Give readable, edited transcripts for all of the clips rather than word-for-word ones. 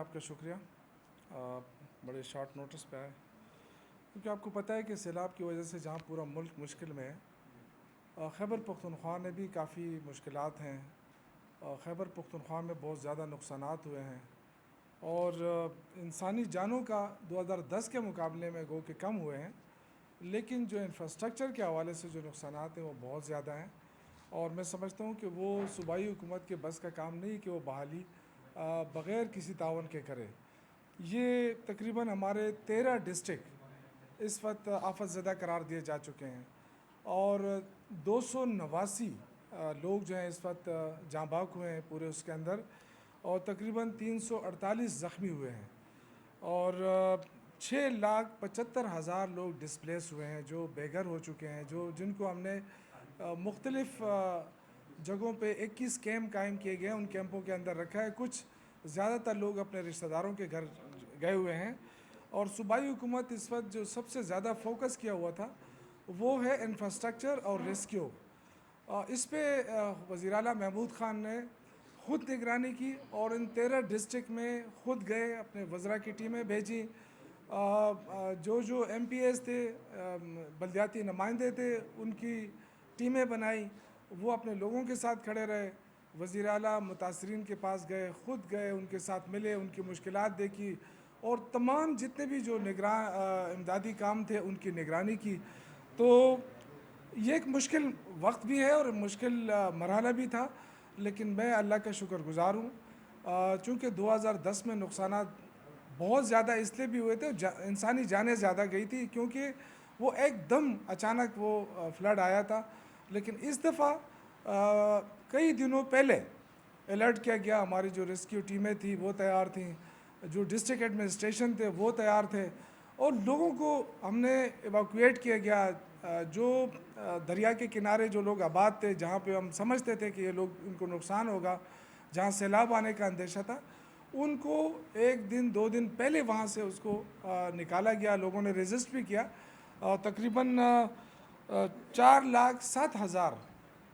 आपका शुक्रिया। बड़े शॉर्ट नोटिस पे आए, क्योंकि आपको पता है कि सैलाब की वजह से जहाँ पूरा मुल्क मुश्किल में है, खैबर पख्तूनख्वा में भी काफ़ी मुश्किलात हैं। खैबर पख्तूनख्वा में बहुत ज़्यादा नुकसानात हुए हैं और इंसानी जानों का 2010 के मुकाबले में गो के कम हुए हैं, लेकिन जो इंफ्रास्ट्रक्चर के हवाले से जो नुकसानात हैं वो बहुत ज़्यादा हैं। और मैं समझता हूँ कि वो सूबाई हुकूमत के बस का काम नहीं कि वो बहाली बग़ैर किसी तावन के करे। ये तकरीबन हमारे 13 डिस्ट्रिक्ट इस वक्त आफत ज़दा करार दिए जा चुके हैं और 289 लोग जो हैं इस वक्त जाँ बाक हुए हैं पूरे उसके अंदर, और तकरीबन 348 ज़ख्मी हुए हैं और 6,75,000 लोग डिस्प्लेस हुए हैं जो बेघर हो चुके हैं, जो जिनको हमने मुख्तलिफ़ जगहों पे 21 कैंप कायम किए गए हैं, उन कैंपों के अंदर रखा है। कुछ ज़्यादातर लोग अपने रिश्तेदारों के घर गए हुए हैं और सूबाई हुकूमत इस वक्त जो सबसे ज़्यादा फोकस किया हुआ था वो है इंफ्रास्ट्रक्चर और रेस्क्यू। इस पे वज़ीर आला महमूद ख़ान ने ख़ुद निगरानी की और इन 13 डिस्ट्रिक्ट में ख़ुद गए, अपने वज़रा की टीमें भेजी। जो MPs थे, बल्दियाती नुमाइंदे थे, उनकी टीमें बनाई, वो अपने लोगों के साथ खड़े रहे। वज़ीर आला मुतासरीन के पास गए, ख़ुद गए, उनके साथ मिले, उनकी मुश्किलात देखी और तमाम जितने भी जो इमदादी काम थे उनकी निगरानी की। तो ये एक मुश्किल वक्त भी है और मुश्किल मरहला भी था, लेकिन मैं अल्लाह का शुक्रगुज़ार हूँ। चूँकि 2010 में नुकसानात बहुत ज़्यादा इसलिए भी हुए थे, इंसानी जानें ज़्यादा गई थी क्योंकि वो एकदम अचानक वो फ्लड आया था। लेकिन इस दफ़ा कई दिनों पहले अलर्ट किया गया, हमारी जो रेस्क्यू टीमें थी वो तैयार थीं, जो डिस्ट्रिक्ट एडमिनिस्ट्रेशन थे वो तैयार थे और लोगों को हमने एवाकुएट किया गया। जो दरिया के किनारे जो लोग आबाद थे, जहाँ पे हम समझते थे कि ये लोग इनको नुकसान होगा, जहाँ सैलाब आने का अंदेशा था, उनको 1 दिन 2 दिन पहले वहाँ से उसको निकाला गया। लोगों ने रेजिस्ट भी किया और तकरीबन 4,07,000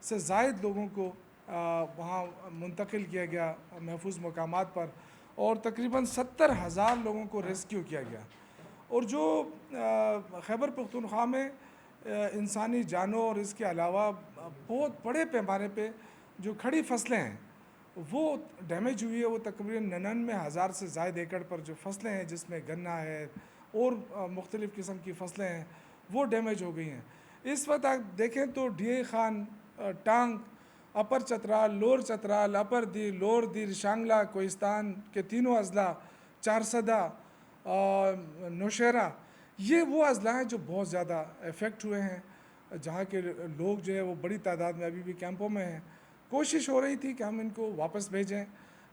से ज़ायद लोगों को वहाँ मुंतकिल किया गया महफूज मकामात पर और तकरीबन 70,000 लोगों को रेस्क्यू किया गया। और जो खैबर पख्तूनख्वा में इंसानी जानों और इसके अलावा बहुत बड़े पैमाने पे जो खड़ी फसलें हैं वो डैमेज हुई है। वो तकरीबन 99,000 से ज़ायद एकड़ पर जो फसलें हैं, जिसमें गन्ना है और मुख्तलिफ़ किस्म की फसलें हैं, वो डैमेज हो गई हैं। इस वक्त आप देखें तो DA खान, टांग, अपर चतराल, लोअर चतराल, अपर दीर, लोअर दीर, शांगला, कोहिस्तान के तीनों अज़ला, चारसदा, नौशहरा, ये वो अज़ला हैं जो बहुत ज़्यादा इफ़ेक्ट हुए हैं, जहाँ के लोग जो है वो बड़ी तादाद में अभी भी कैंपों में हैं। कोशिश हो रही थी कि हम इनको वापस भेजें,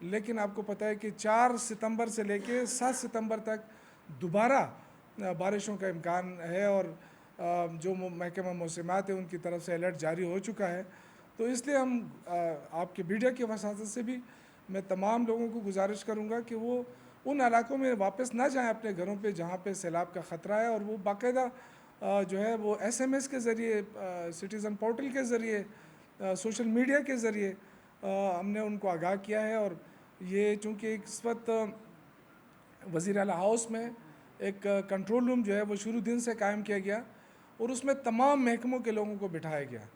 लेकिन आपको पता है कि 4 सितंबर से लेके 7 सितंबर तक दोबारा बारिशों का इम्कान है और जो महकमा मौसमात है उनकी तरफ से अलर्ट जारी हो चुका है। तो इसलिए हम आपके मीडिया की वसात से भी मैं तमाम लोगों को गुजारिश करूँगा कि वो उन इलाकों में वापस ना जाएं अपने घरों पे जहाँ पे सैलाब का ख़तरा है, और वो बाकायदा जो है वो SMS के ज़रिए, सिटीज़न पोर्टल के ज़रिए, सोशल मीडिया के ज़रिए हमने उनको आगाह किया है। और ये चूँकि इस वक्त वज़ीर आला हाउस में एक कंट्रोल रूम जो है वो शुरू दिन से कायम किया गया और उसमें तमाम महकमों के लोगों को बिठाया गया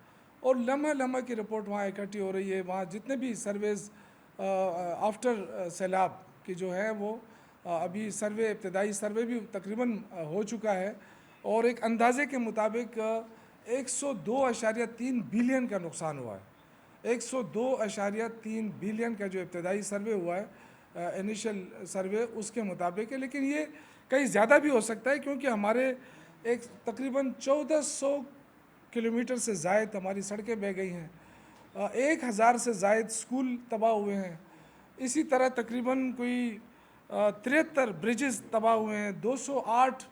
और लम्हा लम्हा की रिपोर्ट वहाँ इकट्ठी हो रही है। वहाँ जितने भी सर्वेज़ आफ्टर सैलाब की जो है वो अभी सर्वे, इब्तदाई सर्वे भी तकरीबन हो चुका है और एक अंदाजे के मुताबिक 102.3 बिलियन का नुकसान हुआ है। 102.3 बिलियन का जो इब्तदाई सर्वे हुआ है, इनिशियल सर्वे, उसके मुताबिक है। लेकिन ये कहीं ज़्यादा भी हो सकता है क्योंकि हमारे एक तकरीबन 1400 किलोमीटर से ज़ायद हमारी सड़कें बह गई हैं, 1,000 से ज़ायद स्कूल तबाह हुए हैं, इसी तरह तकरीबन कोई 73 ब्रिजेस तबाह हुए हैं, 208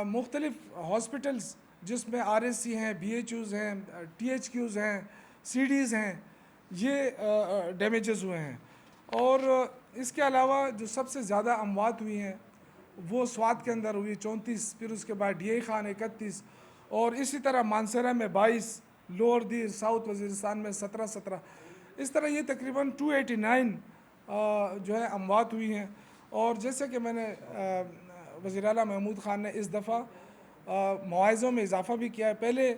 मुख्तलिफ हॉस्पिटल्स जिसमें RSC हैं, BHUs हैं, THQs हैं, CDs हैं, ये डैमेजेस हुए हैं। और इसके अलावा जो सबसे ज़्यादा अमवात हुई हैं वो स्वात के अंदर हुई 34, फिर उसके बाद DA खान 31 और इसी तरह मानसरा में 22, लोअर दीर साउथ वज़ीरिस्तान में 17, इस तरह ये तकरीबन 289 जो है अमवात हुई हैं। और जैसे कि मैंने वज़ीर आला महमूद ख़ान ने इस दफ़ा मुआवज़ों में इजाफ़ा भी किया है। पहले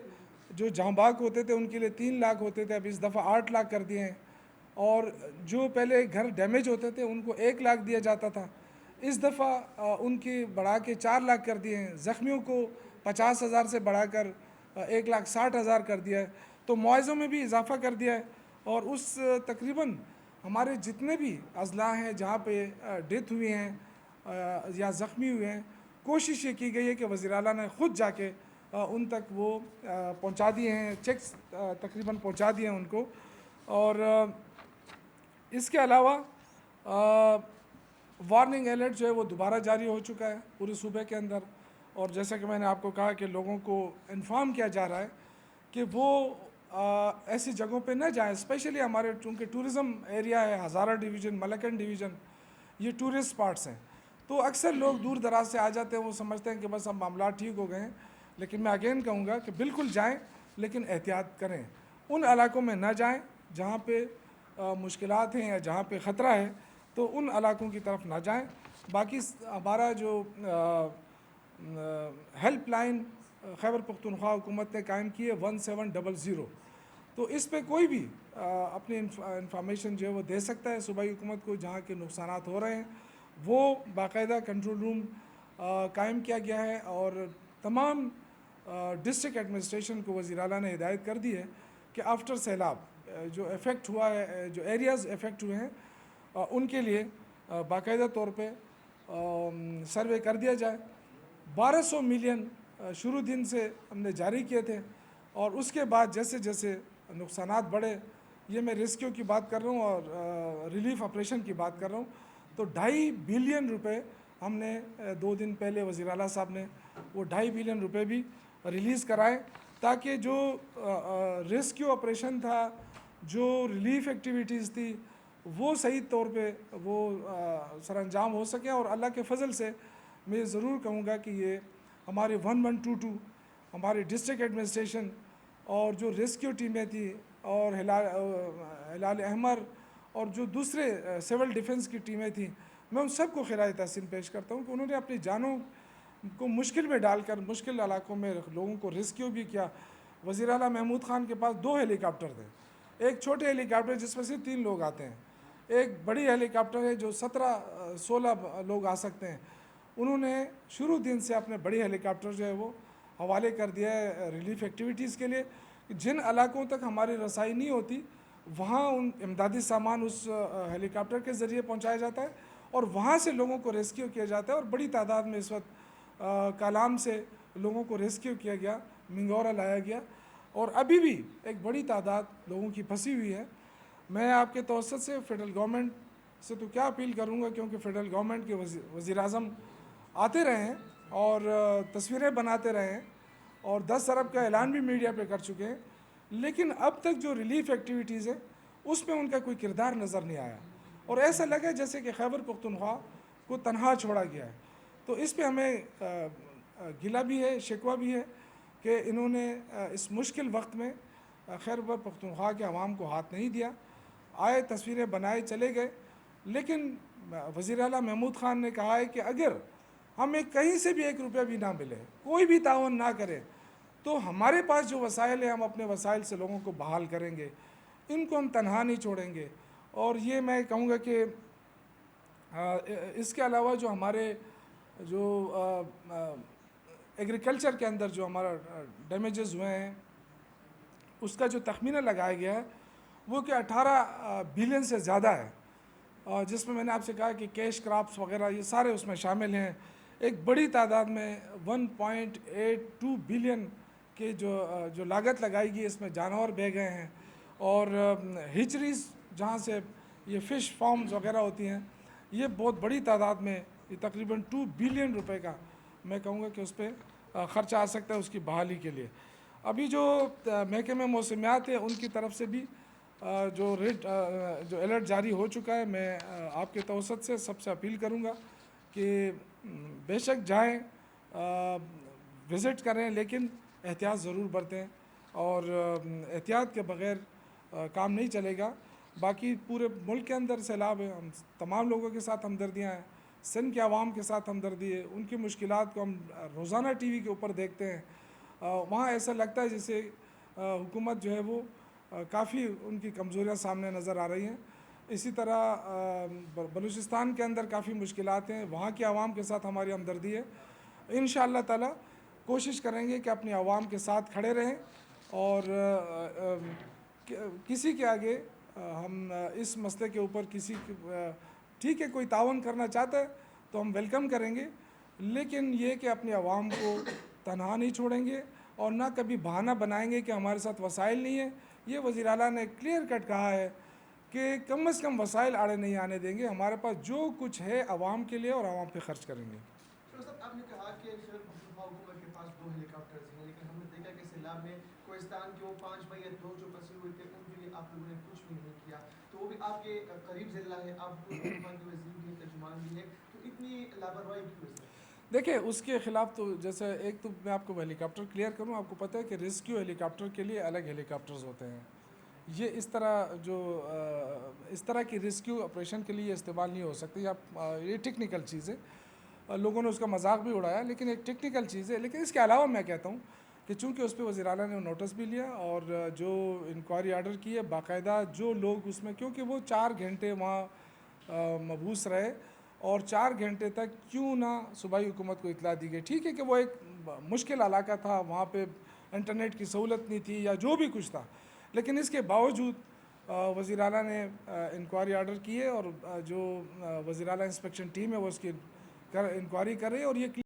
जो जहाँ बाग होते थे उनके लिए 3 लाख होते थे, अब इस दफ़ा 8 लाख कर दिए हैं। और जो पहले घर डैमेज होते थे उनको 1 लाख दिया जाता था, इस दफ़ा उनकी बढ़ा के 4 लाख कर दिए हैं। ज़ख्मियों को 50,000 से बढ़ाकर 1,60,000 कर दिया है। तो मुआवज़ों में भी इजाफ़ा कर दिया है। और उस तकरीबन हमारे जितने भी अजला हैं जहाँ पे डेथ हुई हैं या ज़ख्मी हुए हैं, कोशिश ये की गई है कि वज़ीर आला ने ख़ुद जाके उन तक वो पहुँचा दिए हैं, चेक्स तकरीबन पहुँचा दिए हैं उनको। और इसके अलावा वार्निंग अलर्ट जो है वो दोबारा जारी हो चुका है पूरे सूबे के अंदर। और जैसा कि मैंने आपको कहा कि लोगों को इन्फॉर्म किया जा रहा है कि वो ऐसी जगहों पे न जाएं। स्पेशली हमारे चूँकि टूरिज़म एरिया है, हज़ारा डिवीज़न, मलकन डिवीज़न, ये टूरिस्ट स्पॉट्स हैं, तो अक्सर लोग दूर दराज से आ जाते हैं। वो समझते हैं कि बस अब मामला ठीक हो गए हैं। लेकिन मैं अगेन कहूँगा कि बिल्कुल जाएँ, लेकिन एहतियात करें। उन इलाकों में न जाएँ जहाँ पे मुश्किलात हैं या जहाँ पे ख़तरा है, तो उन इलाकों की तरफ ना जाएं। बाकी हमारा जो हेल्प लाइन खैबर पख्तूनख्वा हुकूमत ने कायम की है 1700, तो इस पे कोई भी अपनी इंफॉर्मेशन जो है वो दे सकता है सूबाई हुकूमत को जहाँ के नुकसानात हो रहे हैं। वो बाकायदा कंट्रोल रूम कायम किया गया है और तमाम डिस्ट्रिक्ट एडमिनिस्ट्रेशन को वज़ीर आला ने हिदायत कर दी है कि आफ्टर सैलाब जो इफ़ेक्ट हुआ है, जो एरियाज़ इफ़ेक्ट हुए हैं, उनके लिए बाकायदा तौर पे सर्वे कर दिया जाए। 1200 मिलियन शुरू दिन से हमने जारी किए थे और उसके बाद जैसे जैसे नुकसानात बढ़े, ये मैं रेस्क्यू की बात कर रहा हूँ और रिलीफ ऑपरेशन की बात कर रहा हूँ, तो 2.5 बिलियन रुपए हमने 2 दिन पहले वज़ीर आला साहब ने वो 2.5 बिलियन रुपए भी रिलीज़ कराए, ताकि जो रेस्क्यू ऑपरेशन था, जो रिलीफ एक्टिविटीज़ थी, वो सही तौर पे वो सरअंजाम हो सके। और अल्लाह के फ़ज़ल से मैं ज़रूर कहूँगा कि ये हमारे 1122 हमारे डिस्ट्रिक्ट एडमिनिस्ट्रेशन और जो रेस्क्यू टीमें थी और हिलाल अहमर और जो दूसरे सिविल डिफेंस की टीमें थी, मैं उन सबको खिराए तहसीन पेश करता हूँ कि उन्होंने अपनी जानों को मुश्किल में डालकर मुश्किल इलाकों में लोगों को रेस्क्यू भी किया। वज़ीर आला महमूद ख़ान के पास 2 हेलीकॉप्टर थे, एक छोटे हेलीकॉप्टर जिसमें से 3 लोग आते हैं, एक बड़ी हेलीकॉप्टर है जो 17-16 लोग आ सकते हैं। उन्होंने शुरू दिन से अपने बड़ी हेलीकॉप्टर जो है वो हवाले कर दिया है रिलीफ एक्टिविटीज़ के लिए। जिन इलाकों तक हमारी रसाई नहीं होती, वहाँ उन इमदादी सामान उस हेलीकॉप्टर के ज़रिए पहुँचाया जाता है और वहाँ से लोगों को रेस्क्यू किया जाता है। और बड़ी तादाद में इस वक्त कालाम से लोगों को रेस्क्यू किया गया, मिंगौरा लाया गया और अभी भी एक बड़ी तादाद लोगों की फंसी हुई है। मैं आपके तवज्जुह से फ़ेडरल गवर्नमेंट से तो क्या अपील करूँगा, क्योंकि फ़ेडरल गवर्नमेंट के वज़ीर आज़म आते रहे हैं और तस्वीरें बनाते रहे हैं और 10 अरब का ऐलान भी मीडिया पे कर चुके हैं, लेकिन अब तक जो रिलीफ एक्टिविटीज़ है उसमें उनका कोई किरदार नज़र नहीं आया और ऐसा लगा जैसे कि खैबर पख्तूनख्वा को तनहा छोड़ा गया है। तो इस पे हमें गिला भी है, शिकवा भी है कि इन्होंने इस मुश्किल वक्त में खैबर पख्तूनख्वा के अवाम को हाथ नहीं दिया। आए, तस्वीरें बनाए, चले गए। लेकिन वज़ीर आला महमूद ख़ान ने कहा है कि अगर हमें कहीं से भी 1 रुपया भी ना मिले, कोई भी ताउन ना करे, तो हमारे पास जो वसाइल है हम अपने वसाइल से लोगों को बहाल करेंगे, इनको हम तनहा नहीं छोड़ेंगे। और ये मैं कहूँगा कि इसके अलावा जो हमारे जो एग्रीकल्चर के अंदर जो हमारा डैमेजेस हुए हैं, उसका जो तखमीना लगाया गया है वो कि 18 बिलियन से ज़्यादा है, जिसमें मैंने आपसे कहा कि कैश क्रॉप्स वगैरह ये सारे उसमें शामिल हैं। एक बड़ी तादाद में 1.82 बिलियन के जो लागत लगाई गई, इसमें जानवर बह गए हैं और हिचरीज जहाँ से ये फ़िश फार्म्स वगैरह होती हैं, ये बहुत बड़ी तादाद में, ये तकरीबन 2 बिलियन रुपए का मैं कहूँगा कि उस पर ख़र्चा आ सकता है उसकी बहाली के लिए। अभी जो महकमे मौसमियात है उनकी तरफ से भी जो अलर्ट जारी हो चुका है, मैं आपके तवसत से सबसे अपील करूँगा कि बेशक जाएं, विज़िट करें, लेकिन एहतियात ज़रूर बरतें और एहतियात के बग़ैर काम नहीं चलेगा। बाकी पूरे मुल्क के अंदर सैलाब है, हम तमाम लोगों के साथ हमदर्दियाँ हैं, सिंध के आवाम के साथ हमदर्दी है, उनकी मुश्किलात को हम रोज़ाना टीवी के ऊपर देखते हैं। वहाँ ऐसा लगता है जैसे हुकूमत जो है वो काफ़ी उनकी कमज़ोरियाँ सामने नज़र आ रही हैं। इसी तरह बलूचिस्तान के अंदर काफ़ी मुश्किलात हैं, वहाँ की आवाम के साथ हमारी हमदर्दी है। इंशाअल्लाह ताला कोशिश करेंगे कि अपनी आवाम के साथ खड़े रहें और किसी के आगे हम इस मसले के ऊपर ठीक है कोई तावन करना चाहता है तो हम वेलकम करेंगे, लेकिन ये कि अपनी आवाम को तनहा नहीं छोड़ेंगे और ना कभी बहाना बनाएंगे कि हमारे साथ वसाइल नहीं है। ये वज़ीर आला ने क्लियर कट कहा है कि कम से कम वसाइल आड़े नहीं आने देंगे, हमारे पास जो कुछ है आवाम के लिए और आवाम पे खर्च करेंगे। आपने कहा कि हुकूमत के पास 2 हेलीकॉप्टर्स हैं, लेकिन हमने देखा कि सैलाब में कोहिस्तान के वो 5 भाई या 2 जो फंसे हुए थे उनके लिए आप लोगों ने कुछ भी नहीं किया, तो वो भी आपके करीब ज़िला है, आप तर्जुमान के वज़ीर भी हैं, तर्जुमान भी है, तो इतनी लापरवाही क्यों है? देखिए उसके ख़िलाफ़ तो जैसे एक तो मैं आपको हेलीकॉप्टर क्लियर करूं, आपको पता है कि रेस्क्यू हेलीकॉप्टर के लिए अलग हेलीकॉप्टर्स होते हैं। ये इस तरह की रेस्क्यू ऑपरेशन के लिए इस्तेमाल नहीं हो सकती। ये टेक्निकल चीज़ है, लोगों ने उसका मजाक भी उड़ाया, लेकिन एक टेक्निकल चीज़ है। लेकिन इसके अलावा मैं कहता हूँ कि चूँकि उस पर वज़ीर आला ने नोटिस भी लिया और जो इंक्वायरी आर्डर की है बाकायदा, जो लोग उसमें, क्योंकि वो 4 घंटे वहाँ मबूस रहे और 4 घंटे तक क्यों ना सूबाई हुकूमत को इतला दी गई। ठीक है कि वो एक मुश्किल इलाका था, वहाँ पे इंटरनेट की सहूलत नहीं थी या जो भी कुछ था, लेकिन इसके बावजूद वज़ीर आला ने इंक्वायरी आर्डर किए और जो वज़ीर आला इंस्पेक्शन टीम है वो उसकी इंक्वायरी कर रही है और ये